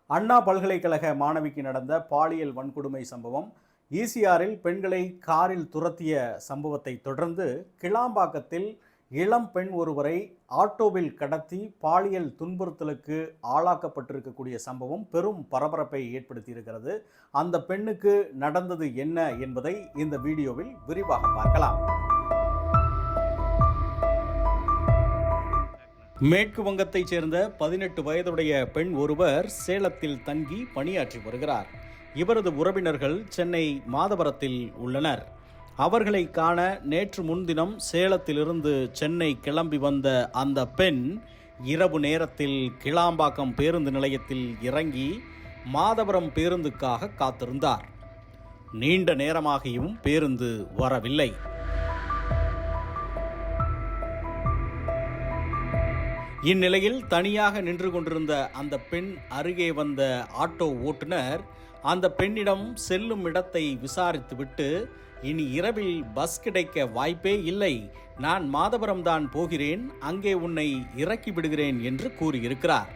அண்ணா பல்கலைக்கழக மாணவிக்கு நடந்த பாலியல் வன்கொடுமை சம்பவம், ஈசிஆரில் பெண்களை காரில் துரத்திய சம்பவத்தை தொடர்ந்து கிளாம்பாக்கத்தில் இளம் பெண் ஒருவரை ஆட்டோவில் கடத்தி பாலியல் துன்புறுத்தலுக்கு ஆளாக்கப்பட்டிருக்கக்கூடிய சம்பவம் பெரும் பரபரப்பை ஏற்படுத்தியிருக்கிறது. அந்த பெண்ணுக்கு நடந்தது என்ன என்பதை இந்த வீடியோவில் விரிவாக பார்க்கலாம். மேற்கு வங்கத்தைச் சேர்ந்த 18 வயதுடைய பெண் ஒருவர் சேலத்தில் தங்கி பணியாற்றி வருகிறார். இவரது உறவினர்கள் சென்னை மாதவரத்தில் உள்ளனர். அவர்களை காண நேற்று முன்தினம் சேலத்திலிருந்து சென்னை கிளம்பி வந்த அந்த பெண் இரவு நேரத்தில் கிளாம்பாக்கம் பேருந்து நிலையத்தில் இறங்கி மாதவரம் பேருந்துக்காக காத்திருந்தார். நீண்ட நேரமாகியும் பேருந்து வரவில்லை. இந்நிலையில் தனியாக நின்று கொண்டிருந்த அந்த பெண் அருகே வந்த ஆட்டோ ஓட்டுநர் அந்த பெண்ணிடம் செல்லும் இடத்தை விசாரித்துவிட்டு, இனி இரவில் பஸ் கிடைக்க வாய்ப்பே இல்லை, நான் மாதவரம் தான் போகிறேன், அங்கே உன்னை இறக்கி விடுகிறேன் என்று கூறியிருக்கிறார்.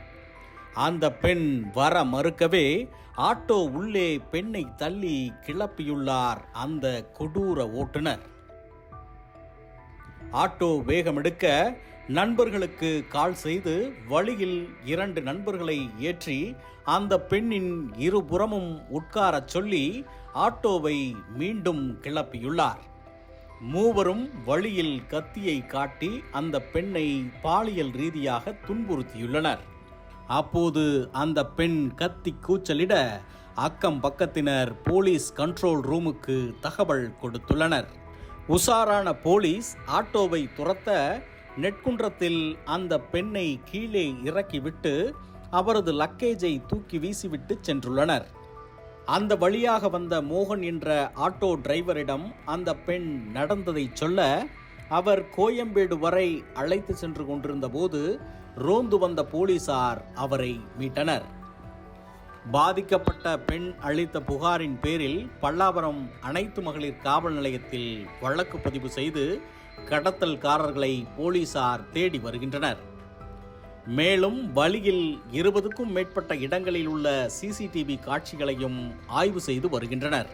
அந்த பெண் வர மறுக்கவே ஆட்டோ உள்ளே பெண்ணை தள்ளி கிளப்பியுள்ளார் அந்த கொடூர ஓட்டுநர். ஆட்டோ வேகமெடுக்க நண்பர்களுக்கு கால் செய்து வழியில் 2 நண்பர்களை ஏற்றி அந்த பெண்ணின் இருபுறமும் உட்காரச் சொல்லி ஆட்டோவை மீண்டும் கிளப்பியுள்ளார். மூவரும் வழியில் கத்தியை காட்டி அந்த பெண்ணை பாலியல் ரீதியாக துன்புறுத்தியுள்ளனர். அப்போது அந்த பெண் கத்தி கூச்சலிட அக்கம் பக்கத்தினர் போலீஸ் கண்ட்ரோல் ரூமுக்கு தகவல் கொடுத்துள்ளனர். உஷாரான போலீஸ் ஆட்டோவை துரத்த நெற்குன்றத்தில் அந்த பெண்ணை கீழே இறக்கிவிட்டு அவரது லக்கேஜை தூக்கி வீசிவிட்டு சென்றுள்ளனர். அந்த வழியாக வந்த மோகன் என்ற ஆட்டோ டிரைவரிடம் அந்த பெண் நடந்ததை சொல்ல, அவர் கோயம்பேடு வரை அழைத்து சென்று கொண்டிருந்த போது ரோந்து வந்த போலீசார் அவரை மீட்டனர். பாதிக்கப்பட்ட பெண் அளித்த புகாரின் பேரில் பல்லாவரம் அனைத்து மகளிர் காவல் நிலையத்தில் வழக்கு பதிவு செய்து கடத்தல்காரர்களை போலீசார் தேடி வருகின்றனர். மேலும் வழியில் 20க்கும் மேற்பட்ட இடங்களில் உள்ள சிசிடிவி காட்சிகளையும் ஆய்வு செய்து வருகின்றனர்.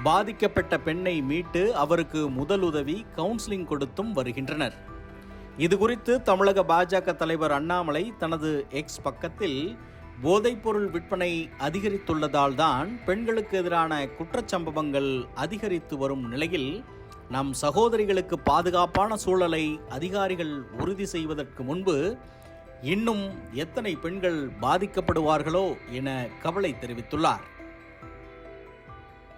பாதிக்கப்பட்ட பெண்ணை மீட்டு அவருக்கு முதலுதவி கவுன்சிலிங் கொடுத்தும் வருகின்றனர். இதுகுறித்து தமிழக பாஜக தலைவர் அண்ணாமலை தனது எக்ஸ் பக்கத்தில், போதைப்பொருள் விற்பனை அதிகரித்துள்ளதால் தான் பெண்களுக்கு எதிரான குற்றச்சம்பவங்கள் அதிகரித்து வரும் நிலையில் நம் சகோதரிகளுக்கு பாதுகாப்பான சூழலை அதிகாரிகள் உறுதி செய்வதற்கு முன்பு இன்னும் எத்தனை பெண்கள் பாதிக்கப்படுவார்களோ என கவலை தெரிவித்துள்ளார்.